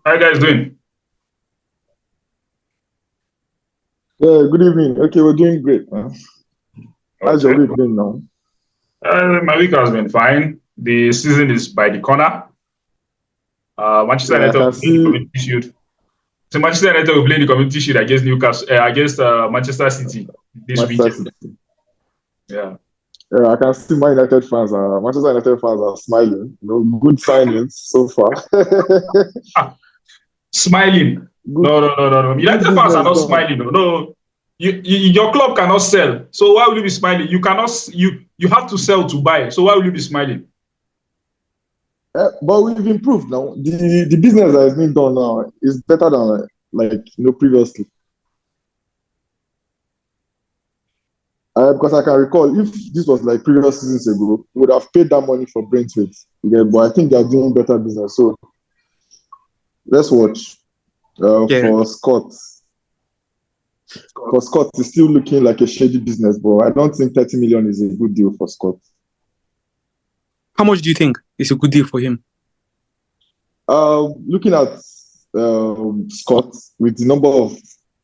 How you guys doing? Yeah, good evening. Okay, we're doing great, man. How's your Okay. week been now? My week has been fine. The season is by the corner. Manchester Yeah, I United can will play in the see Community Shield. So Manchester United will play in the Community Shield against Newcastle, against Manchester City this Manchester weekend. City. Yeah. Yeah, I can see Manchester United fans are smiling. Good signings so far. Ah, smiling. good, No. good United fans are business not done. smiling. No. Your club cannot sell. So why will you be smiling? You cannot. You have to sell to buy. So why will you be smiling? But we've improved now. The business that has been done now is better than previously. Because I can recall if this was like previous seasons ago, we would have paid that money for Brentford. Yeah, but I think they are doing better business. So let's watch. Yeah. For Scott. For Scott, it's still looking like a shady business, but I don't think 30 million is a good deal for Scott. How much do you think is a good deal for him? Looking at Scott, with the number of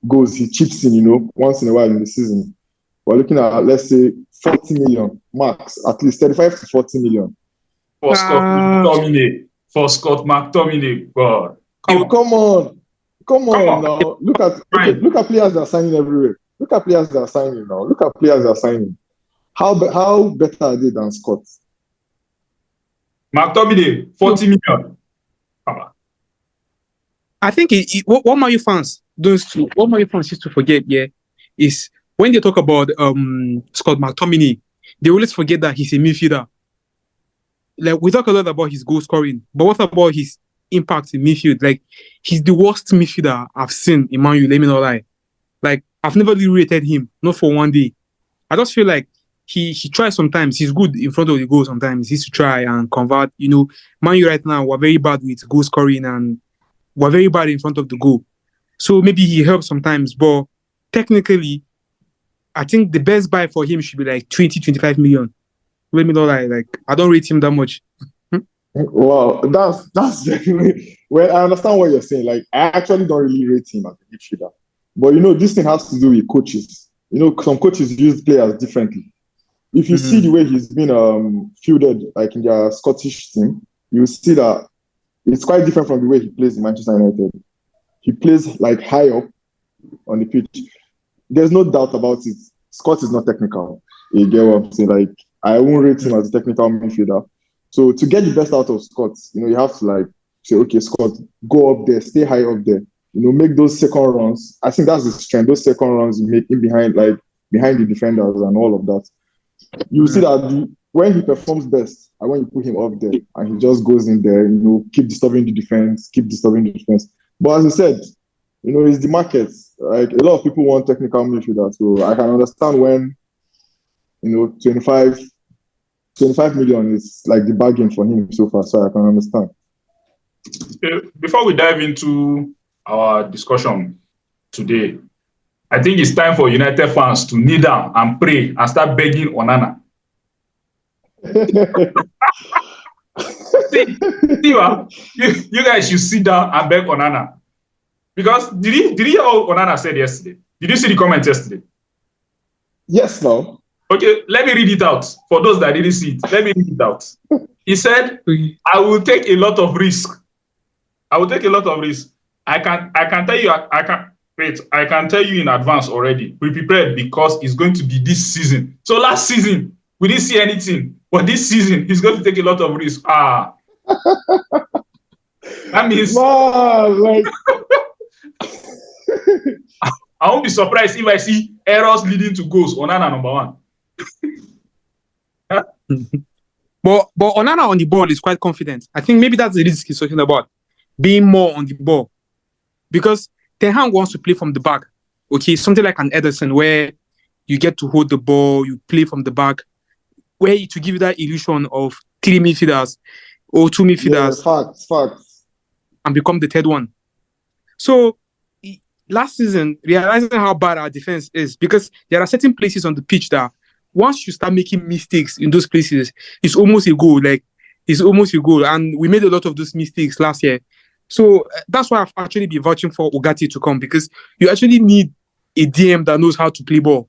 goals he chips in, once in a while in the season, we're looking at, let's say, 40 million max, at least 35 to 40 million. For Scott McTominay. For Scott McTominay. God. Come on Come on. now. Look at players that are signing everywhere. Look at players that are signing now. Look at players that are signing. How better are they than Scott? McTominay, 40 million. Come on. I think what Man U fans used to forget, is when they talk about Scott McTominay, they always forget that he's a midfielder. Like, we talk a lot about his goal scoring, but what about his impact in midfield? Like, he's the worst midfielder I've seen in Man U, let me not lie. Like, I've never really rated him, not for one day. I just feel like he tries sometimes. He's good in front of the goal sometimes. He used to try and convert. Man U right now, we're very bad with goal scoring and we're very bad in front of the goal. So maybe he helps sometimes, but technically, I think the best buy for him should be like 20, 25 million. Let me not lie. Like, I don't rate him that much. Wow, that's very well. I understand what you're saying. Like, I actually don't really rate him as a midfielder, but this thing has to do with coaches. Some coaches use players differently. If you see the way he's been fielded, like in their Scottish team, you see that it's quite different from the way he plays in Manchester United. He plays like high up on the pitch. There's no doubt about it. Scott is not technical. You get what I'm saying? Like, I won't rate him as a technical midfielder. So to get the best out of Scott, you have to say, okay, Scott, go up there, stay high up there. Make those second runs. I think that's the strength. Those second runs you make in behind the defenders and all of that. You see that when he performs best, and when you put him up there, and he just goes in there, keep disturbing the defense. But as I said, it's the market. Like, a lot of people want technical midfielders, so I can understand when 25 million is like the bargain for him so far. So I can understand. Before we dive into our discussion today, I think it's time for United fans to kneel down and pray and start begging Onana. You guys should sit down and beg Onana. Because did you hear what Onana said yesterday? Did you see the comment yesterday? Yes, no. Okay, let me read it out. For those that didn't see it, let me read it out. He said, I will take a lot of risk. I will take a lot of risk. I can tell you, I can tell you in advance already. Be prepared because it's going to be this season. So last season, we didn't see anything. But this season, he's going to take a lot of risk. That means I won't be surprised if I see errors leading to goals. Onana number one. But Onana on the ball is quite confident. I think maybe that's the risk he's talking about, being more on the ball. Because Ten Hag wants to play from the back. Okay, something like an Ederson where you get to hold the ball, you play from the back, where to give you that illusion of three midfielders or two midfielders. Yeah, facts. And become the third one. So last season, realizing how bad our defense is, because there are certain places on the pitch that once you start making mistakes in those places, it's almost a goal. And we made a lot of those mistakes last year. So that's why I've actually been vouching for Ugarte to come, because you actually need a DM that knows how to play ball.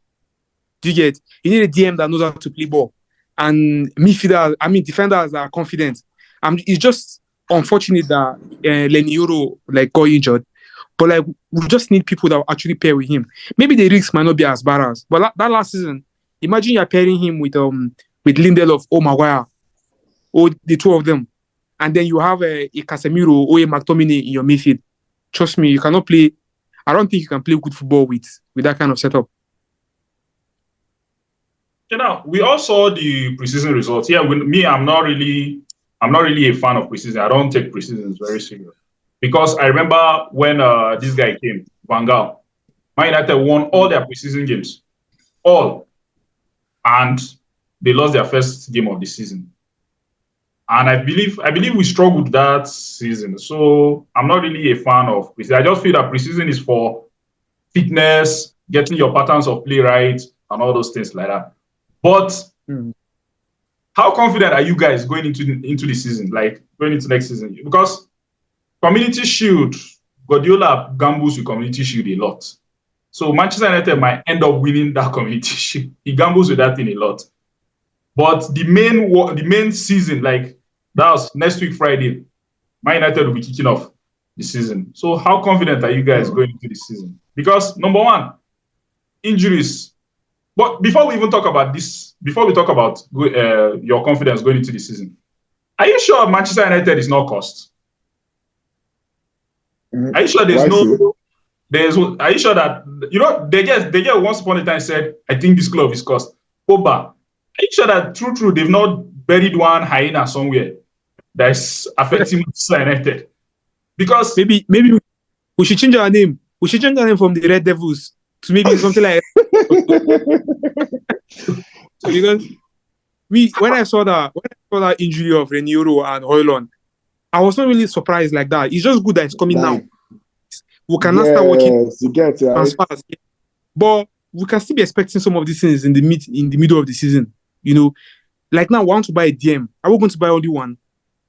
Do you get? You need a DM that knows how to play ball, and defenders that are confident. It's just unfortunate that Lenioro like got injured, but like we just need people that will actually pair with him. Maybe the risks might not be as bad as, but that last season, imagine you're pairing him with Lindelof or Maguire, or the two of them, and then you have a Casemiro or a McTominay in your midfield. Trust me, you cannot play. I don't think you can play good football with that kind of setup. We all saw the preseason results. Yeah, with me, I'm not really a fan of preseason. I don't take preseasons very serious, because I remember when this guy came, Van Gaal. Man United won all their preseason games, all, and they lost their first game of the season. And I believe we struggled that season. So I'm not really a fan of preseason. I just feel that preseason is for fitness, getting your patterns of play right, and all those things like that. But how confident are you guys going into the season, like going into next season? Because Community Shield, Guardiola gambles with Community Shield a lot. So Manchester United might end up winning that Community Shield. He gambles with that thing a lot. But the main season, like that was next week Friday, Man United will be kicking off the season. So how confident are you guys going into the season? Because number one, injuries. But before we even talk about this, before we talk about your confidence going into the season, are you sure Manchester United is not cost? Are you sure are you sure that they get once upon a time said, I think this club is cost? Oba, are you sure that true they've not buried one hyena somewhere that's affecting Manchester United? Because maybe we should change our name. We should change our name from the Red Devils to maybe something like because when I saw that injury of Reniero and Højlund, I was not really surprised like that. It's just good that it's coming now. We cannot start working transfers, but we can still be expecting some of these things in the middle of the season. Like now, we want to buy a DM. Are we going to buy only one?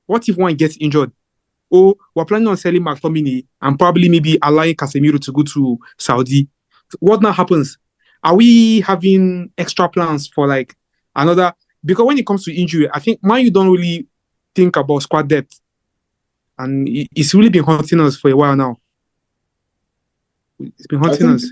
What if one gets injured? Or we're planning on selling McTominay and probably maybe allowing Casemiro to go to Saudi. What now happens? Are we having extra plans for like another? Because when it comes to injury, I think you don't really think about squad depth, and it's really been haunting us for a while now. It's been haunting us.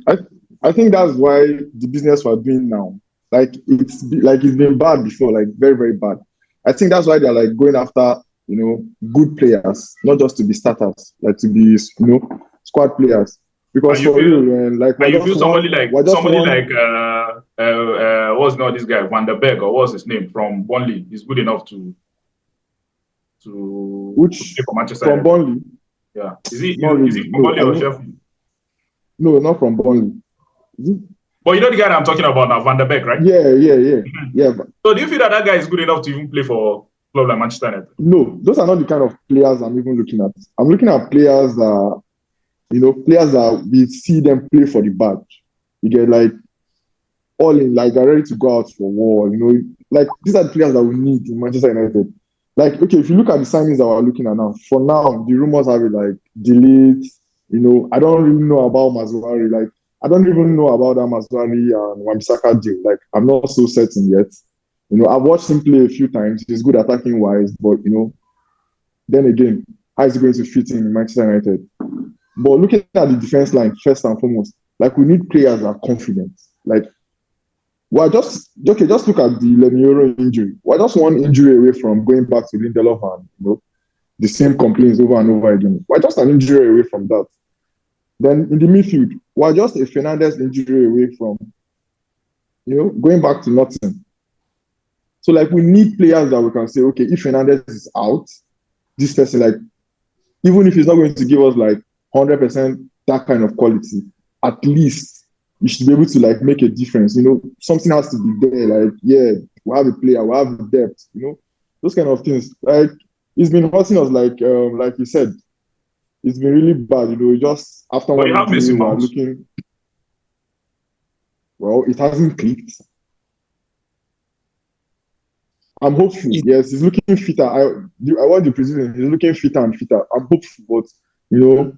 I think that's why the business we're doing now, it's been bad before, like very very bad. I think that's why they're like going after good players, not just to be starters, like to be squad players. Because for real, like you feel somebody like what's not this guy Van der Beek, or what's his name from Burnley is good enough to which play for Manchester from Burnley? Yeah, is he from Burnley or Sheffield? No, not from Burnley. But you know the guy that I'm talking about now, Van der Beek, right? Yeah. So do you feel that guy is good enough to even play for a club like Manchester United? No, those are not the kind of players I'm even looking at. I'm looking at players that players that we see them play for the badge. You get like all in, like they're ready to go out for war. Like these are the players that we need in Manchester United. Like, okay, if you look at the signings that we're looking at now, for now, the rumors have it like delete. I don't really know about Mazzuari. Like, I don't even know about that Mazzuari and Wan-Bissaka deal. Like, I'm not so certain yet. I've watched him play a few times. He's good attacking wise, but then again, how is he going to fit in Manchester United? But looking at the defense line, first and foremost, like we need players that are confident. Like, just look at the Leniero injury. We're just one injury away from going back to Lindelof and the same complaints over and over again. We're just an injury away from that. Then in the midfield, we're just a Fernandes injury away from going back to nothing. So like we need players that we can say, okay, if Fernandes is out, this person, like, even if he's not going to give us like 100% that kind of quality, at least you should be able to like make a difference. Something has to be there. Like, yeah, we have a player, we have a depth. Those kind of things. Like, it's been hurting us. Like you said, it's been really bad. Just after one injury, we're looking. Well, it hasn't clicked. I'm hopeful. Yes, he's looking fitter. I watched the preseason. He's looking fitter and fitter. I'm hopeful, but You know,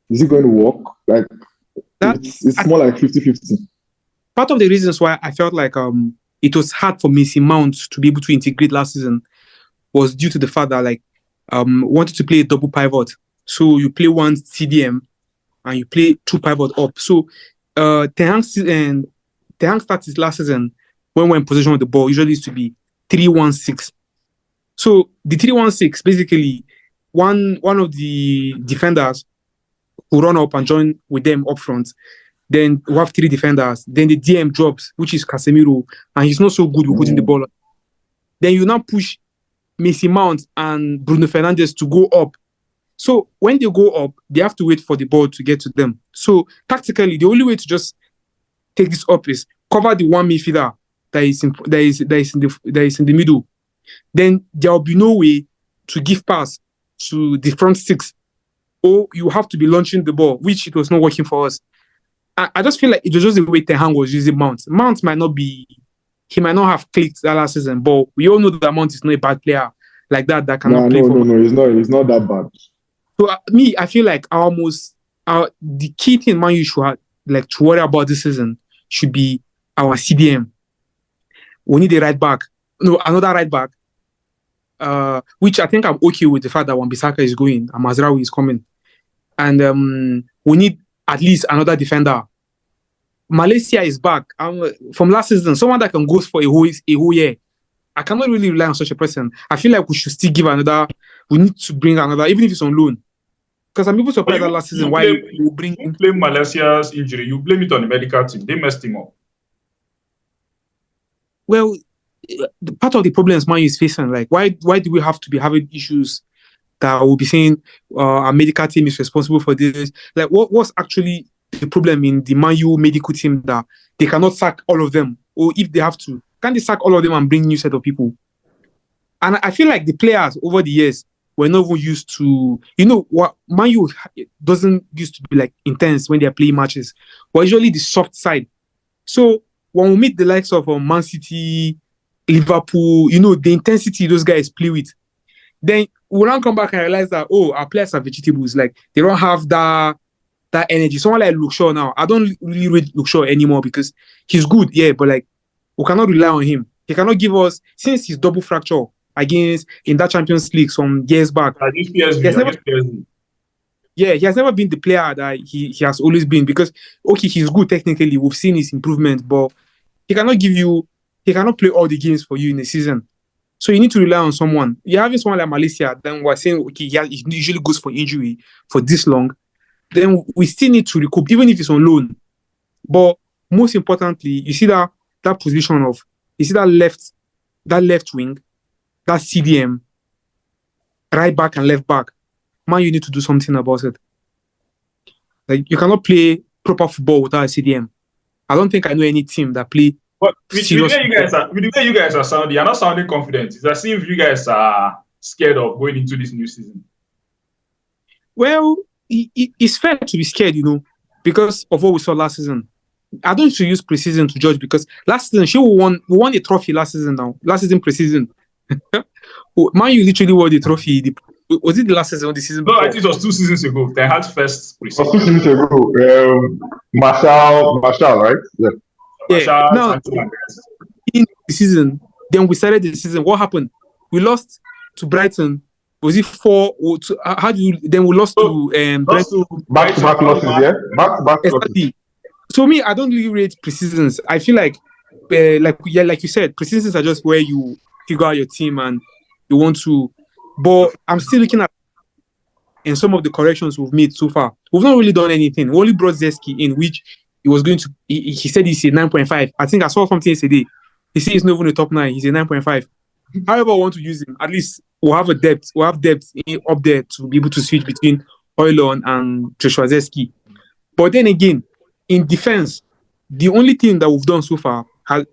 is it going to work? Like, That it's more like 50-50. part of the reasons why I felt like it was hard for Mason Mount to be able to integrate last season was due to the fact that like wanted to play a double pivot. So you play one CDM and you play two pivot up. So Ten Hag started last season when we're in possession of the ball, usually used to be 3-1-6. So the 3-1-6, basically, one of the defenders will run up and join with them up front. Then we have three defenders. Then the DM drops, which is Casemiro, and he's not so good with putting the ball. Then you now push Mason Mount and Bruno Fernandes to go up. So when they go up, they have to wait for the ball to get to them. So tactically, the only way to just take this up is cover the one midfielder that is in the middle. Then there will be no way to give pass to the front six, or you have to be launching the ball, which it was not working for us. I just feel like it was just the way Ten Hag was using Mount. Mount might not have clicked that last season, but we all know that Mount is not a bad player like that cannot play for. No, he's not that bad. So I feel like the key thing Man U should like to worry about this season should be our CDM. We need a right back. No, another right back. Which I think I'm okay with the fact that Wan-Bissaka is going and Mazraoui is coming. And we need at least another defender. Malaysia is back from last season. Someone that can go for a whole year. I cannot really rely on such a person. I feel like we should still give another. We need to bring another, even if it's on loan. Because some people surprised that last season why you bring. You blame Malaysia's injury. You blame it on the medical team. They messed him up. Well, part of the problems Man U is facing, like why do we have to be having issues that will be saying our medical team is responsible for this? Like what's actually the problem in the Man U medical team that they cannot sack all of them, or if they have to, can they sack all of them and bring new set of people? And I feel like the players over the years were not even used to, what Man U doesn't used to be like intense when they're playing matches, but usually the soft side. So when we meet the likes of Man City, Liverpool, the intensity those guys play with, then we'll now come back and realize that, our players are vegetables. Like, they don't have that energy. Someone like Luke Shaw now, I don't really rate Luke Shaw anymore because he's good, yeah, but like, we cannot rely on him. He cannot give us, since his double fracture in that Champions League some years back. PSG. Yeah, he has never been the player that he has always been because, okay, he's good technically. We've seen his improvement, but he cannot play all the games for you in a season. So you need to rely on someone. You have someone like Malaysia, then we're saying, okay, he usually goes for injury for this long. Then we still need to recoup, even if it's on loan. But most importantly, you see that position of, you see that left wing, that CDM, right back and left back. Man, you need to do something about it. Like, you cannot play proper football without a CDM. I don't think I know any team that play. But with the way you guys are sounding, you're not sounding confident. It's as if you guys are scared of going into this new season. Well, it's fair to be scared, because of what we saw last season. I don't should use preseason to judge because last season, we won a trophy last season now. Last season preseason. Man, you literally won the trophy. Was it the last season or the season before? No, I think it was 2 seasons ago. They had first preseason. It was 2 seasons ago. Marshall, right? Yeah. Now, in the season, then we started the season. What happened? We lost to Brighton. Was it 4? Then we lost to Brighton. Back-to-back losses, yeah? Back-to-back losses. So me, I don't really rate preseasons. I feel like you said, preseasons are just where you figure out your team and you want to. But I'm still looking at in some of the corrections we've made so far. We've not really done anything. We only brought Zeski in, which he was going to. He said he's a 9.5. I think I saw something yesterday. He said he's not even a top 9. He's a 9.5. However, I want to use him. At least we'll have a depth. We'll have depth up there to be able to switch between Højlund and Joshua Zeski. But then again, in defense, the only thing that we've done so far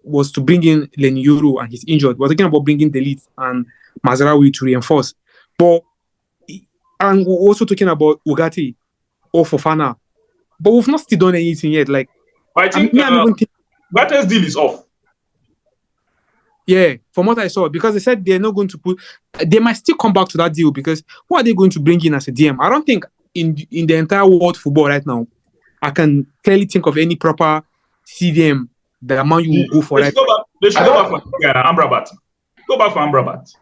was to bring in Leny Yoro, and he's injured. We're talking about bringing Delete and Mazraoui to reinforce. And we're also talking about Ugarte or Fofana. But we've not still done anything yet. Like, I think Ugate's deal is off. Yeah, from what I saw, because they said they're not going to they might still come back to that deal because who are they going to bring in as a DM? I don't think in the entire world football right now, I can clearly think of any proper CDM that Man U will go for. They should go back. They should go back for Amrabat. Go back for Amrabat.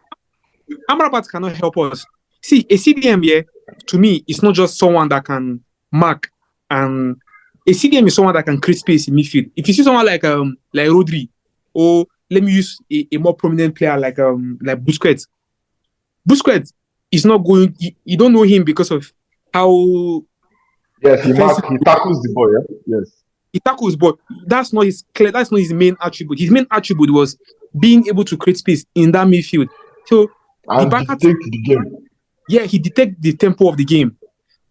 Amrabat cannot help us. See, a CDM here, to me, it's not just someone that can mark, and a CDM is someone that can create space in midfield. If you see someone like Rodri, or let me use a more prominent player like Busquets. Busquets is not going. You don't know him because of how. Yes, he tackles the ball. Yeah? Yes, he tackles, but that's not his main attribute. His main attribute was being able to create space in that midfield. So and detect the game. Yeah, he detects the tempo of the game.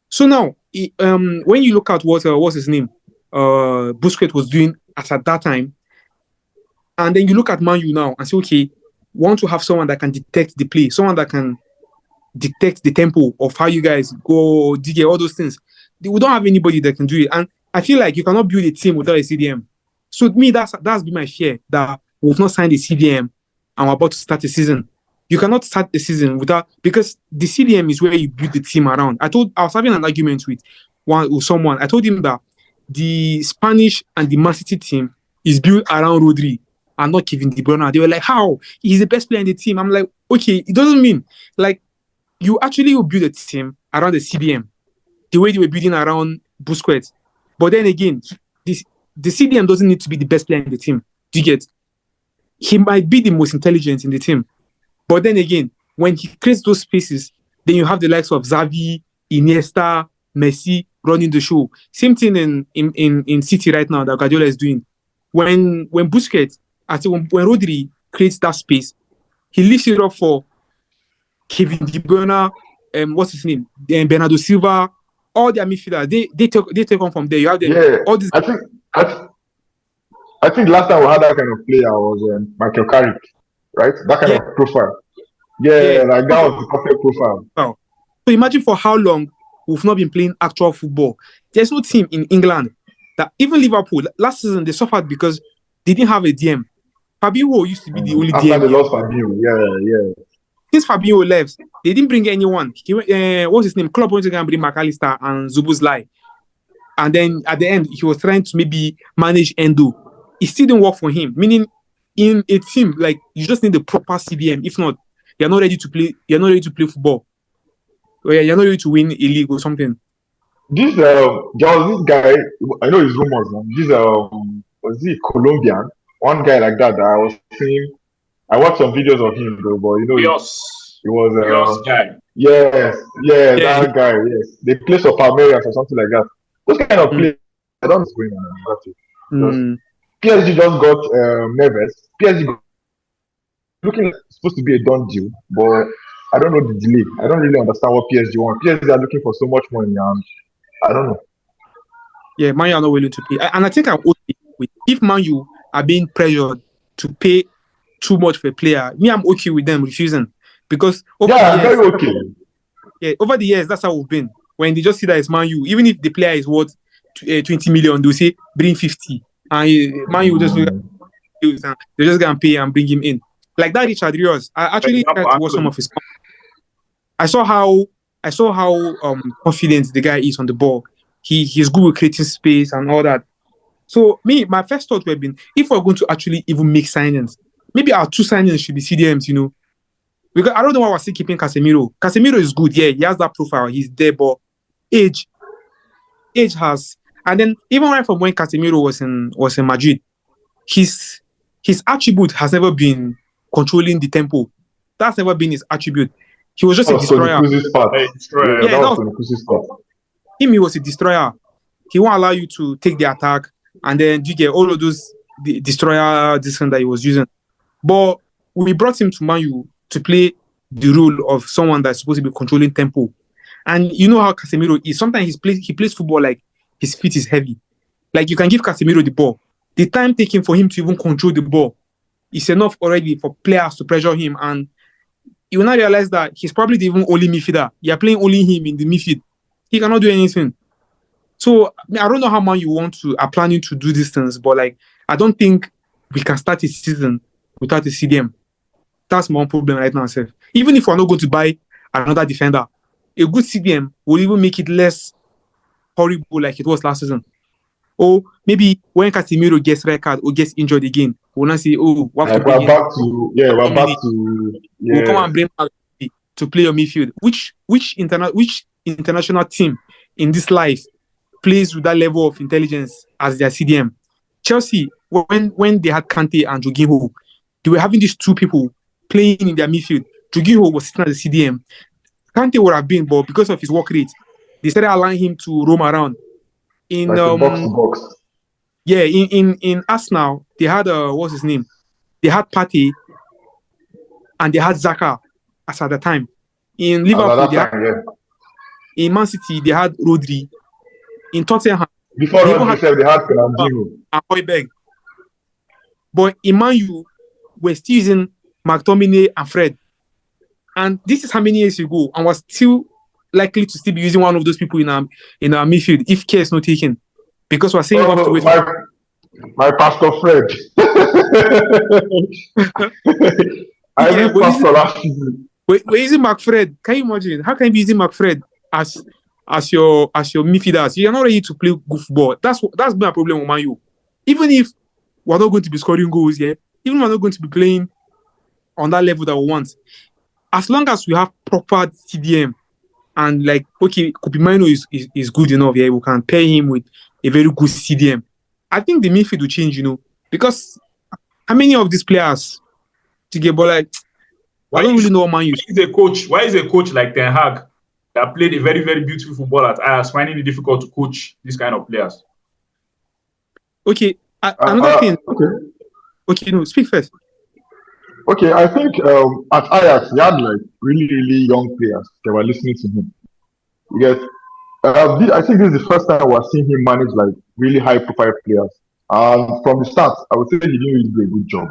So now, when you look at what's his name, Busquets was doing at that time, and then you look at Man U now and say, okay, want to have someone that can detect the play, someone that can detect the tempo of how you guys go, DJ, all those things. We don't have anybody that can do it, and I feel like you cannot build a team without a CDM. So to me, that's been my fear, that we've not signed a CDM and we're about to start the season. You cannot start the season without, because the CDM is where you build the team around. I was having an argument with someone. I told him that the Spanish and the Man City team is built around Rodri and not Kevin De Bruyne. They were like, how? He's the best player in the team. I'm like, okay, it doesn't mean like you actually will build a team around the CDM the way they were building around Busquets. But then again, the CDM doesn't need to be the best player in the team. Do you get? He might be the most intelligent in the team. But then again, when he creates those spaces, then you have the likes of Xavi, Iniesta, Messi running the show. Same thing in City right now that Guardiola is doing. When Busquets, when Rodri creates that space, he leaves it up for Kevin De Bruyne, what's his name? Bernardo Silva, all their midfielders. They take on from there. You have them. Yeah, all these. I think last time we had that kind of player was Michael Carrick, right? That kind of profile. Yeah, like that was the perfect profile. Wow. So imagine for how long we've not been playing actual football. There's no team in England that, even Liverpool, last season they suffered because they didn't have a DM. Fabinho used to be the only After DM. After they lost Fabinho, yeah. Since Fabinho left, they didn't bring anyone. What's his name? Klopp wanted to bring McAllister and Szoboszlai. And then at the end, he was trying to maybe manage Endo. It still didn't work for him. Meaning, in a team, like, you just need the proper CDM. If not, you're not ready to play. You're not ready to play football. You're not ready to win a league or something. This guy, I know his rumors. This was he Colombian? One guy like that I was seeing. I watched some videos of him, though, but you know, he was guy. Yes, that guy. Yes, they play for Palmeiras or something like that. Those kind of players, I don't know what's going on. PSG just got Neves. PSG looking supposed to be a done deal, but I don't know the delay. I don't really understand what PSG want. PSG are looking for so much money, and I don't know. Yeah, Man U are not willing to pay, and I think I'm okay with if Man U are being pressured to pay too much for a player. Me, I'm okay with them refusing, because very okay. Yeah, over the years, that's how we've been. When they just see that it's Man U, even if the player is worth 20 million, they'll say bring 50, and Man U just they just gonna pay and bring him in. Like that Richard Rios, I actually tried to watch some of his. I saw how confident the guy is on the ball. He's good with creating space and all that. So my first thought would have been, if we're going to actually even make signings, maybe our two signings should be CDMs, you know. Because I don't know why we're still keeping Casemiro. Casemiro is good, yeah, he has that profile, he's there, but age has, and then even right from when Casemiro was in Madrid, his attribute has never been controlling the tempo. That's never been his attribute. He was just a destroyer. He was a destroyer. He won't allow you to take the attack, and then you get all of those destroyer that he was using. But we brought him to Man U to play the role of someone that's supposed to be controlling tempo. And you know how Casemiro is. Sometimes he plays football like his feet is heavy. Like, you can give Casemiro the ball. The time taken for him to even control the ball is enough already for players to pressure him. And you will not realize that he's probably the even only midfielder. You're playing only him in the midfield. He cannot do anything. So I don't know how Man you are planning to do these things, but like, I don't think we can start a season without a CDM. That's my own problem right now, sir. Even if we're not going to buy another defender, a good CDM will even make it less horrible like it was last season. Or maybe when Casemiro gets red card or gets injured again, we'll not say, oh, we have to Like bring we're in back to we're back to we'll come and bring back to play your midfield. Which international team in this life plays with that level of intelligence as their CDM? Chelsea, when they had Kante and Jorginho, they were having these two people playing in their midfield. Jorginho was sitting at the CDM. Kante would have been, but because of his work rate, they started allowing him to roam around. In like box to box. Yeah, in Arsenal, they had what's his name? They had Partey and they had Xhaka as at the time. In Liverpool, in Man City, they had Rodri. In Tottenham, before Rodri they had Fernandinho and Højbjerg. But in Man U, we're still using McTominay and Fred. And this is how many years ago, and we're still likely to still be using one of those people in our midfield if care is not taken. Because we're saying we have to wait for my Pastor Fred. I yeah, read Pastor last season. We're using McFred. Can you imagine? How can you be using McFred as your midfielder? You're not ready to play good football. That's been a problem with Man U. Even if we're not going to be scoring goals, yeah, even we're not going to be playing on that level that we want. As long as we have proper CDM and like, okay, Kobe Mino is good enough, yeah, we can pair him with a very good CDM. I think the midfield will change, because how many of these players to get ball like I don't really know what Man U. Why is a coach like Ten Hag that played a very, very beautiful football at Ajax finding it difficult to coach these kind of players? Okay, another thing. Okay, no, speak first. Okay, I think at Ajax he had like really, really young players that were listening to him. Yes, I think this is the first time we're seeing him manage like really high-profile players. And from the start, I would say he didn't really do a good job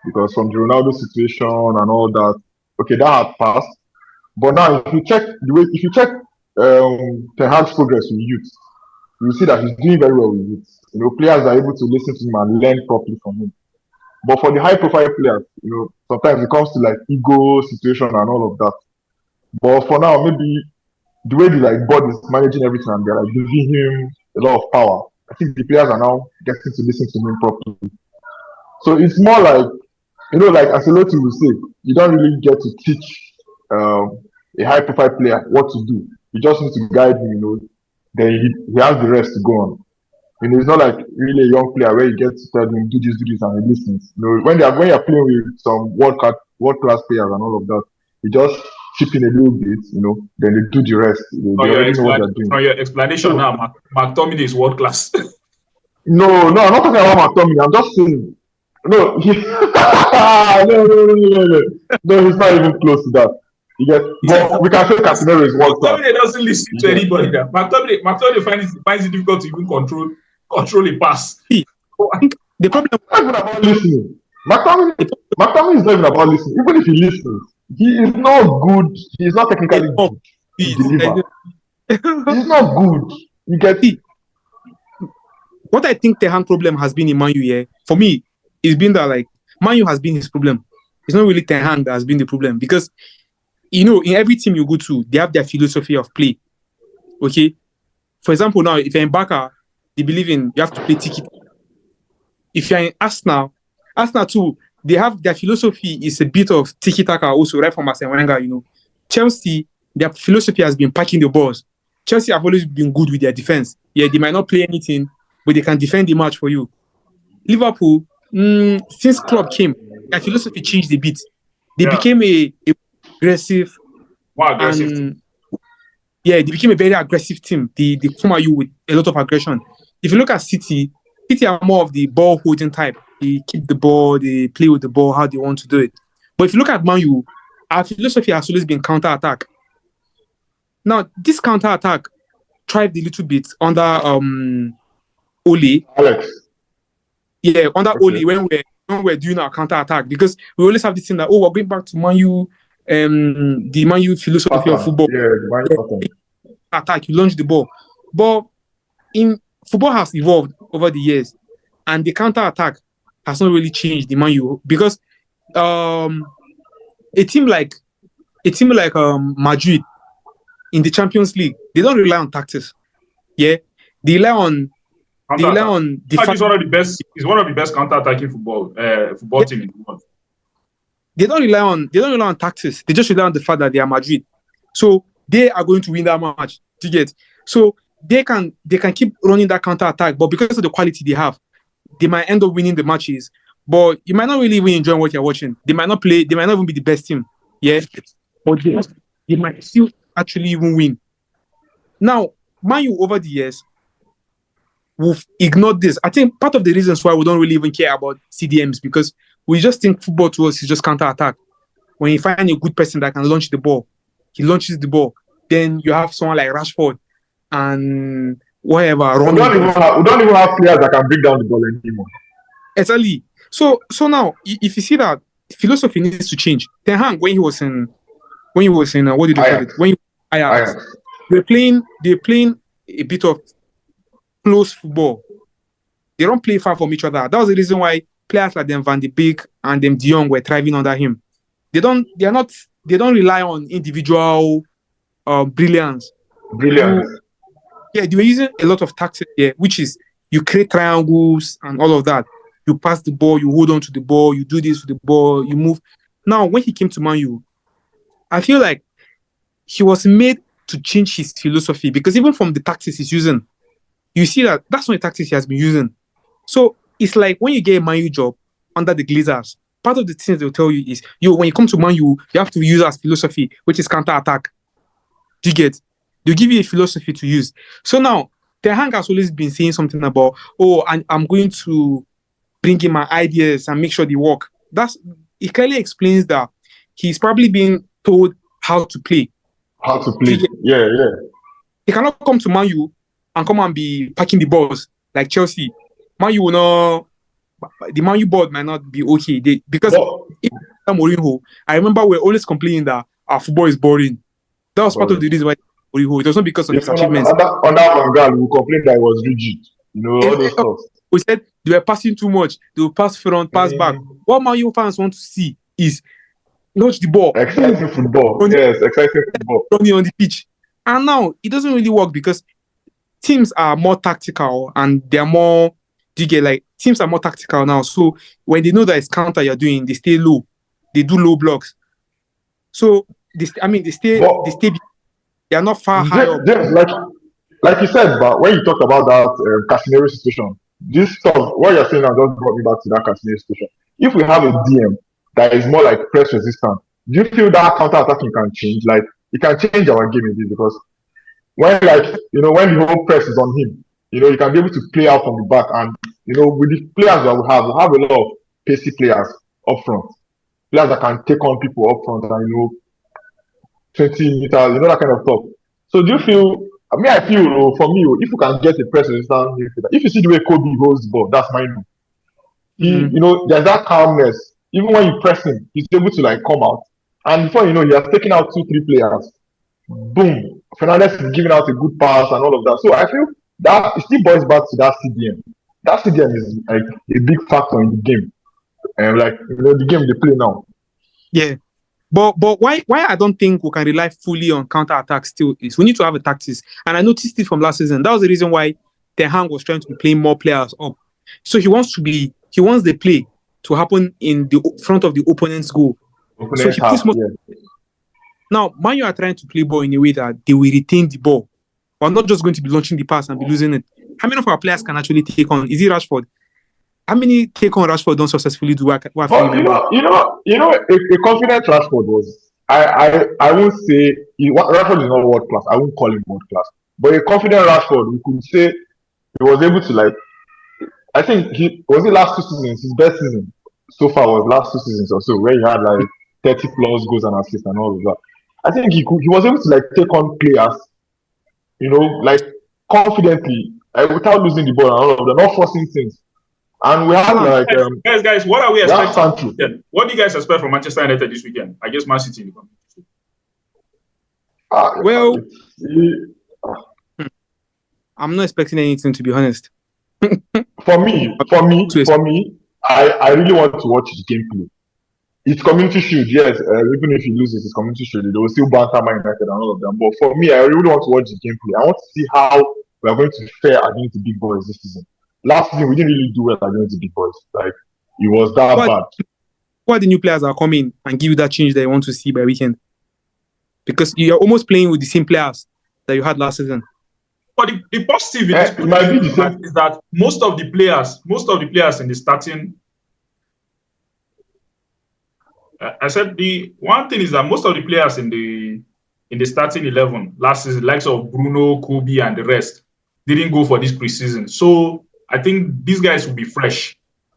because from the Ronaldo situation and all that, okay, that had passed. But now, if you check Ten Hag's progress with youth, you see that he's doing very well with youth. Players are able to listen to him and learn properly from him. But for the high-profile players, sometimes it comes to like ego situation and all of that. But for now, maybe the way the board is managing everything and they're like giving him a lot of power, I think the players are now getting to listen to him properly. So it's more like, like Ancelotti will say, you don't really get to teach a high-profile player what to do. You just need to guide him, then he has the rest to go on. It's not like really a young player where you get to tell him do this and he listens. When you're playing with some world-class players and all of that, you just chip in a little bit, then they do the rest. They already know what they're doing. From your explanation now, McTominay is world class. No, I'm not talking about McTominay. I'm just saying. No, no, he's not even close to that. But we can say Casemiro is world class. McTominay doesn't listen to anybody. McTominay finds it difficult to even control a pass. The problem is not even about listening. McTominay is not even about listening. Even if he listens, he is not good. He is not technically good to deliver. He's not good. You get it. What I think the hand problem has been in Man U, yeah, for me, it's been that like Man U has been his problem. It's not really Ten Hag that has been the problem because in every team you go to, they have their philosophy of play. Okay, for example, now if you're in Barca, they believe in you have to play tiki. If you're in Arsenal too, they have their philosophy is a bit of tiki taka also, right from Arsene Wenger. Chelsea, their philosophy has been packing the balls. Chelsea have always been good with their defense. Yeah, they might not play anything, but they can defend the match for you. Liverpool, since Klopp came, their philosophy changed a bit. They became a aggressive. More aggressive. They became a very aggressive team. They come at you with a lot of aggression. If you look at City are more of the ball holding type. They keep the ball, they play with the ball how they want to do it. But if you look at Man U, our philosophy has always been counter-attack. Now, this counter-attack thrived a little bit under Ole. Alex. Yeah, under Ole when we're doing our counter-attack because we always have this thing that we're going back to Man U, the Man U philosophy of football. Attack, you launch the ball. But in football has evolved over the years, and the counter-attack has not really changed in Man U because a team like Madrid, in the Champions League, they don't rely on tactics. Yeah, they rely on the He's fact one of the best. He's one of the best counter-attacking football team in the world. they don't rely on tactics. They just rely on the fact that they are Madrid. So they are going to win that match. Do you get? So they can keep running that counter attack, but because of the quality they have, they might end up winning the matches. But you might not really even enjoy what you're watching. They might not play. They might not even be the best team. Yeah, but they might still actually even win. Now, Man U over the years, we've ignored this. I think part of the reasons why we don't really even care about CDMs because we just think football to us is just counter attack. When you find a good person that can launch the ball, he launches the ball. Then you have someone like Rashford and whatever. We don't even have players that can bring down the ball anymore. Exactly. So now, if you see that philosophy needs to change. Ten Hag, when he was in what did you call it? When Ajax. They're playing a bit of close football. They don't play far from each other. That was the reason why players like them Van de Beek and them De Jong were thriving under him. They don't rely on individual brilliance. They were using a lot of tactics here, which is you create triangles and all of that. You pass the ball, you hold on to the ball, you do this with the ball, you move. Now, when he came to Man U, I feel like he was made to change his philosophy because even from the tactics he's using, you see that that's not the tactics he has been using. So it's like when you get a Man U job under the Glazers, part of the things they'll tell you is, when you come to Man U, you have to use as philosophy, which is counter-attack. Do you get? They'll give you a philosophy to use. So now, Ten Hag has always been saying something about, I'm going to bring in my ideas and make sure they work. It clearly explains that he's probably being told how to play. Yeah. He cannot come to Man U and come and be packing the balls like Chelsea. Man U will not. The Man U board might not be okay because Mourinho. I remember we're always complaining that our football is boring. That was part of the reason why Mourinho. It was not because of his achievements. On that Vanguard, we complained that it was rigid. All those stuff. We said they were passing too much. They will pass front, pass back. What Man U fans want to see is launch the ball. Exciting football. Yes, exciting football. Running on the pitch. And now it doesn't really work because teams are more tactical and they're more. Teams are more tactical now. So when they know that it's counter you're doing, they stay low. They do low blocks. So they stay. They are not far high up. Like you said, but when you talked about that Casemiro situation, this stuff, what you're saying now just brought me back to that Casemiro situation. If we have a DM that is more like press resistant, do you feel that counter-attacking can change? Like, it can change our game in this because when when the whole press is on him, you can be able to play out from the back and, with the players that we have a lot of pacey players up front. Players that can take on people up front and, 20 meters, that kind of stuff. So do you feel, I feel, for me, if you can get a press resistant midfielder, if you see the way Kobe holds the ball, that's mine. There's that calmness. Even when you press him, he's able to come out. And before you know, he has taken out 2-3 players. Boom. Fernandes is giving out a good pass and all of that. So I feel that it still boils back to that CDM. That CDM is like a big factor in the game. And the game they play now. Yeah. But why I don't think we can rely fully on counter-attack still is we need to have a tactics. And I noticed it from last season. That was the reason why Ten Hag was trying to be playing more players up. So he wants the play to happen in the front of the opponent's goal. Now, Man U are trying to play ball in a way that they will retain the ball. We're not just going to be launching the pass and be losing it. How many of our players can actually take on? Is it Rashford? How many take on Rashford don't successfully do? A confident Rashford was. I won't say Rashford is not world class. I won't call him world class. But a confident Rashford, we could say he was able to I think last 2 seasons, his best season so far was last 2 seasons or so, where he had 30 plus goals and assists and all of that. I think he was able to take on players, confidently, without losing the ball and all of that, not forcing things. And we have guys, what are we expecting? What do you guys expect from Manchester United this weekend? I guess Man City in the competition. I'm not expecting anything, to be honest. For me, I really want to watch the gameplay. it's community shield, yes. Even if he loses, it's community shield. They will still banter Man United and all of them. But for me, I really want to watch the gameplay. I want to see how we are going to fare against the big boys this season. Last season, we didn't really do well against the big boys. Like, it was that bad. Who are the new players that are coming and give you that change that you want to see by weekend? Because you're almost playing with the same players that you had last season. But the positive in this is that most of the players in the starting. I said the one thing is that most of the players in the starting 11 last season, likes of Bruno, Kobe, and the rest, didn't go for this preseason. So I think these guys will be fresh,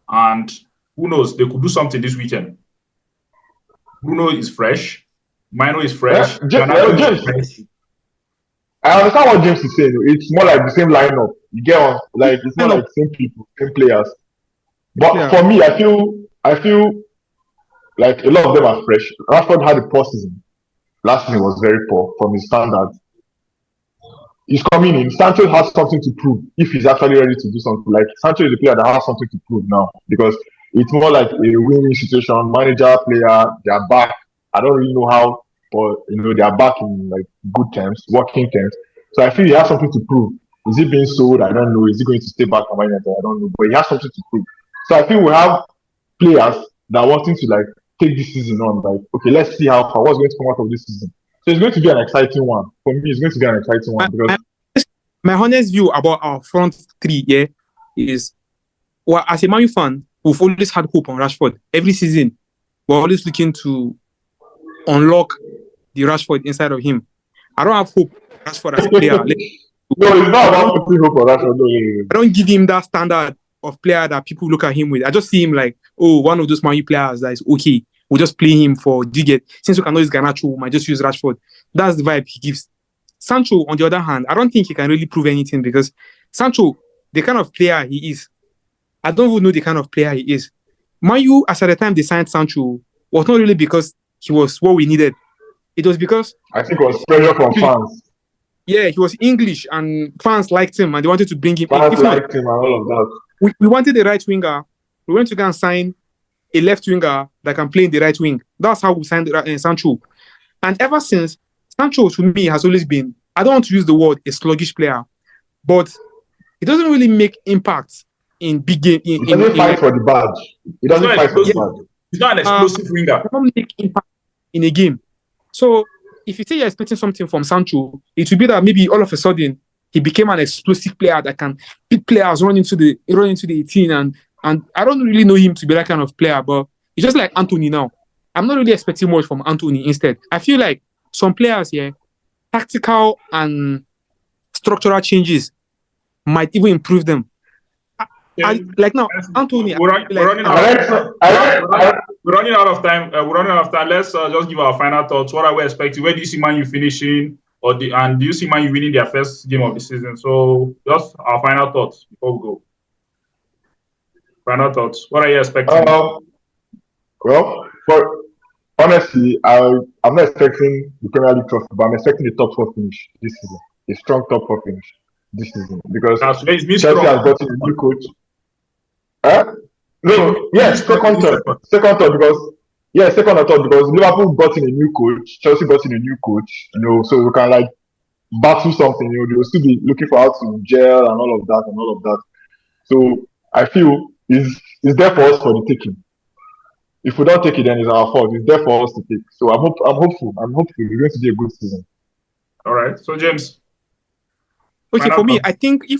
and who knows, they could do something this weekend. Bruno is fresh, Mino is fresh, James, is fresh. I understand what James is saying. It's more like the same lineup. You get on, like it's more like same people, same players. But for me, I feel like a lot of them are fresh. Rashford had a poor season. Last season was very poor from his standards. He's coming in. Sancho has something to prove if he's actually ready to do something. Like Sancho is a player that has something to prove now because it's more like a win-win situation. Manager, player, they are back. I don't really know how, but they are back in like good terms, working terms. So I feel he has something to prove. Is he being sold? I don't know. Is he going to stay back on Man United? I don't know. But he has something to prove. So I feel we have players that are wanting to like take this season on. Like, okay, let's see what's going to come out of this season. So it's going to be an exciting one. For me, it's going to be an exciting one because my honest view about our front three, is well, as a Man U fan, we've always had hope on Rashford. Every season, we're always looking to unlock the Rashford inside of him. I don't have hope Rashford as a player. No, it's not about putting hope on Rashford. No. I don't give him that standard of player that people look at him with. I just see him like, one of those Man U players that is okay. We'll just play him for Digget. Since we can know he's Garnacho, we might just use Rashford. That's the vibe he gives. Sancho, on the other hand, I don't think he can really prove anything because Sancho, the kind of player he is, I don't even know the kind of player he is. Man U, as at the time they signed Sancho, was not really because he was what we needed. It was because I think it was pressure from fans. Yeah, he was English and fans liked him and they wanted to bring him in. Fans liked him and all of that. We wanted a right winger. We went to go and sign a left winger that can play in the right wing. That's how we signed Sancho. And ever since, Sancho to me has always been, I don't want to use the word a sluggish player, but he doesn't really make impact in big game. He doesn't fight for the badge. He doesn't fight for the badge. He's not an explosive winger. He doesn't make impact in a game. So if you say you're expecting something from Sancho, it will be that maybe all of a sudden he became an explosive player that can pick players, run into the 18 and I don't really know him to be that kind of player, but he's just like Anthony now. I'm not really expecting much from Anthony instead. I feel like some players here, tactical and structural changes might even improve them. Like now, Anthony. We're running out of time. Let's just give our final thoughts. What are we expecting? Where do you see Man U finishing? And do you see Man U winning their first game of the season? So just our final thoughts before we go. Final thoughts. What are you expecting? Honestly, I'm not expecting the Premier League trophy, but I'm expecting the top 4 finish this season. A strong top 4 finish this season because Chelsea has gotten a new coach. Second thought because Liverpool got in a new coach, Chelsea got in a new coach, so we can like battle something, they will still be looking for how to gel and all of that. So I feel it's there for us for the taking. If we don't take it, then it's our fault. It's there for us to take. So I'm hopeful. It's going to be a good season. All right. So James. Okay, for me, I think if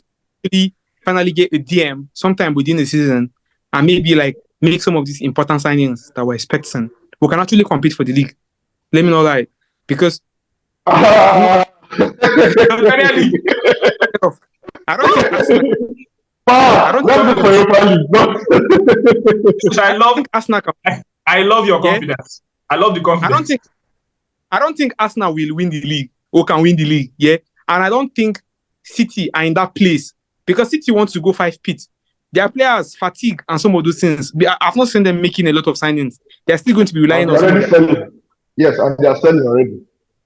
we finally get a DM sometime within the season and maybe like make some of these important signings that we're expecting, we can actually compete for the league. Let me know that because I love your confidence. I love the confidence. I don't think Arsenal will win the league or can win the league. Yeah, and I don't think City are in that place because City wants to go 5 pits. Their players fatigue and some of those things. I've not seen them making a lot of signings. They're still going to be relying on selling. Yes, and they are selling already.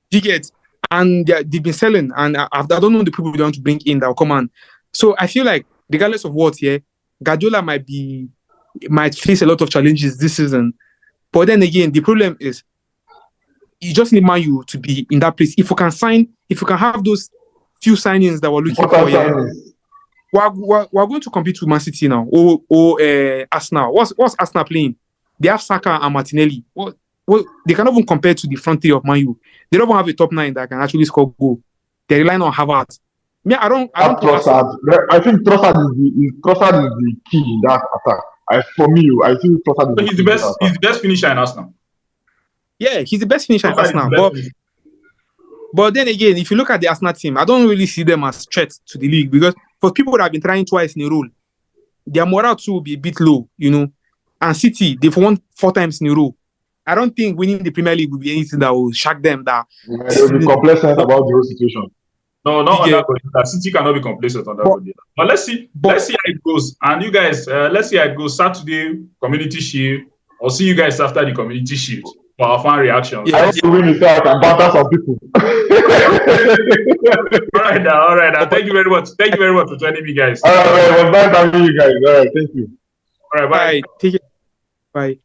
You get, and they've been selling, and I don't know the people we want to bring in that will come on. So I feel like regardless of what, Guardiola might face a lot of challenges this season. But then again, the problem is you just need Man U to be in that place. If you can have those few signings that we're looking for, yeah, we're going to compete with Man City now. Or Arsenal. What's Arsenal playing? They have Saka and Martinelli. What they cannot even compare to the front three of Man U. They don't even have a top 9 that can actually score goal. They're relying on Havertz. I don't Trossard. I think Trossard is the key in that attack. For me, I think Trossard is He's the best finisher in Arsenal. Yeah, he's the best finisher in Arsenal. But then again, if you look at the Arsenal team, I don't really see them as threats to the league because for people that have been trying twice in a row, their morale too will be a bit low, you know. And City, they've won 4 times in a row. I don't think winning the Premier League will be anything that will shock them. They'll be complacent about the whole situation. No, not on that Godina. City cannot be complacent on that Godina. But let's see how it goes. And you guys, let's see how it goes. Saturday, Community Shield. I'll see you guys after the Community Shield for our fan reactions. I want to win it out and banter some people. All right now. Thank you very much. Thank you very much for joining me, guys. All right, it was nice having you guys. All right, thank you. All right, bye. Take it. Bye.